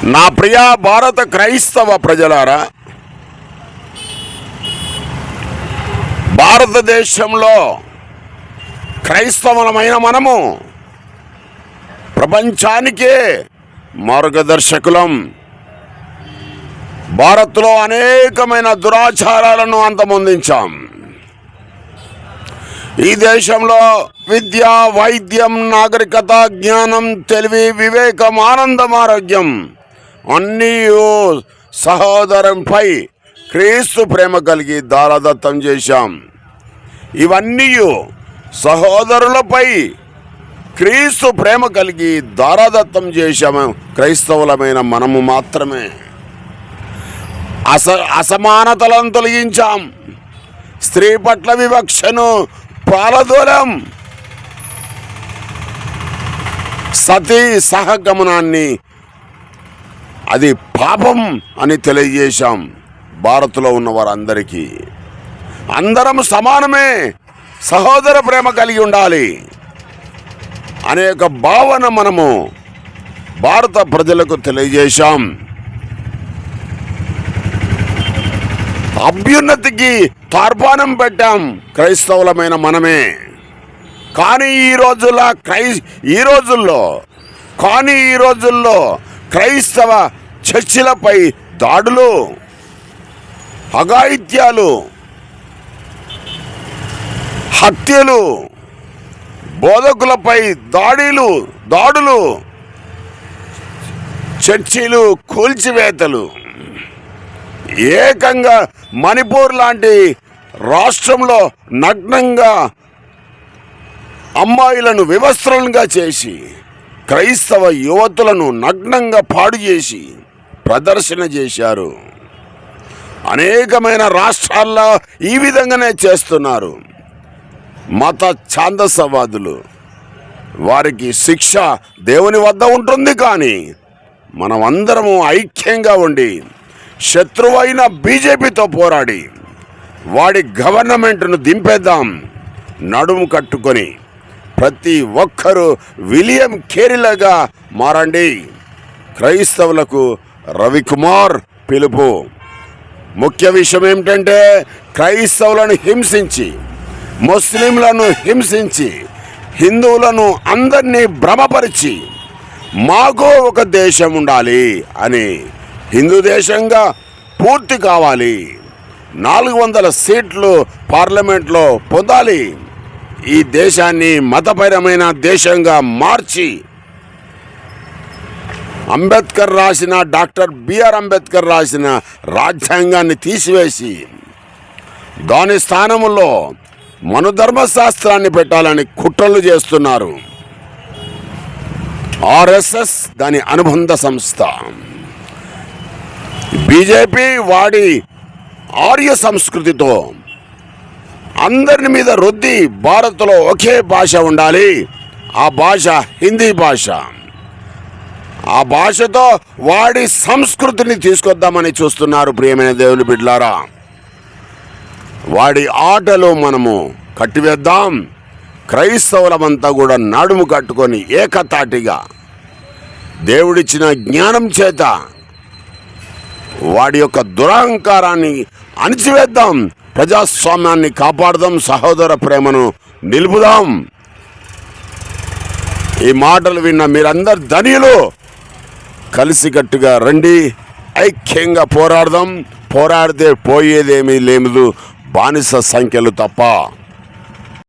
నా ప్రియ భారత క్రైస్తవ ప్రజలారా, భారతదేశంలో క్రైస్తవులమైన మనము ప్రపంచానికే మార్గదర్శకులం. భారత్లో అనేకమైన దురాచారాలను అంతమొందించాం. ఈ దేశంలో విద్య, వైద్యం, నాగరికత, జ్ఞానం, తెలివి, వివేకం, ఆనందం, ఆరోగ్యం అన్నీ సహోదరంపై క్రీస్తు ప్రేమ కలిగి దారదత్తం చేశాం. ఇవన్నీ సహోదరులపై క్రీస్తు ప్రేమ కలిగి దారదత్తం చేశాము క్రైస్తవులమైన మనము మాత్రమే. అసమానతలను తొలగించాం. స్త్రీ పట్ల వివక్షను పాలదోలాం. సతీ సహగమనాన్ని అది పాపం అని తెలియజేశాం. భారత్లో ఉన్న వారందరికీ అందరం సమానమే, సహోదర ప్రేమ కలిగి ఉండాలి అనేక భావన మనము భారత ప్రజలకు తెలియజేశాం. అభ్యున్నతికి తార్పాణం పెట్టాం క్రైస్తవులమైన మనమే. కానీ ఈ రోజుల్లో క్రైస్తవ చర్చిలపై దాడులు, అఘాయిత్యాలు, హత్యలు, బోధకులపై దాడులు, చర్చిలు కూల్చివేతలు, ఏకంగా మణిపూర్ లాంటి రాష్ట్రంలో నగ్నంగా అమ్మాయిలను వివస్త్రులుగా చేసి క్రైస్తవ యువతులను నగ్నంగా పాడు చేసి ప్రదర్శన చేశారు. అనేకమైన రాష్ట్రాల్లో ఈ విధంగానే చేస్తున్నారు మత ఛాందసవాదులు. వారికి శిక్ష దేవుని వద్ద ఉంటుంది. కానీ మనం అందరము ఐక్యంగా ఉండి శత్రువైన బీజేపీతో పోరాడి వాడి గవర్నమెంట్ను దింపేద్దాం. నడుము కట్టుకొని ప్రతి ఒక్కరూ విలియం కేరీలాగా మారండి. క్రైస్తవులకు రవికుమార్ పిలుపు. ముఖ్య విషయం ఏమిటంటే, క్రైస్తవులను హింసించి, ముస్లింలను హింసించి, హిందువులను అందరినీ భ్రమపరిచి మాకు ఒక దేశం ఉండాలి అని, హిందూ దేశంగా పూర్తి కావాలి, 400 సీట్లు పార్లమెంట్లో పొందాలి, ఈ దేశాన్ని మతపరమైన దేశంగా మార్చి డాక్టర్ బిఆర్ అంబేద్కర్ రాసిన రాజ్యాంగాన్ని తీసివేసి దాని స్థానంలో మనుధర్మశాస్త్రాన్ని పెట్టాలని కుట్రలు చేస్తున్నారు. ఆర్ఎస్ఎస్ దాని అనుబంధ సంస్థ. బీజేపీ వాడి ఆర్య సంస్కృతితో అందరి మీద రుద్ది భారత్లో ఒకే భాష ఉండాలి, ఆ భాష హిందీ భాష, ఆ భాషతో వాడి సంస్కృతిని తీసుకొద్దామని చూస్తున్నారు. ప్రియమైన దేవుని బిడ్డలారా, వాడి ఆటలు మనము కట్టివేద్దాం. క్రైస్తవులమంతా కూడా నడుము కట్టుకొని ఏకతాటిగా దేవుడిచ్చిన జ్ఞానం చేత వాడి యొక్క దురహంకారాన్ని అణిచివేద్దాం. ప్రజాస్వామ్యాన్ని కాపాడదాం. సహోదర ప్రేమను నిలుపుదాం. ఈ మాటలు విన్న మీరందరు ధనియులు కలిసికట్టుగా రండి, ఐక్యంగా పోరాడదాం. పోరాడితే పోయేదేమీ లేదు, బానిస సంఖ్యలు తప్ప.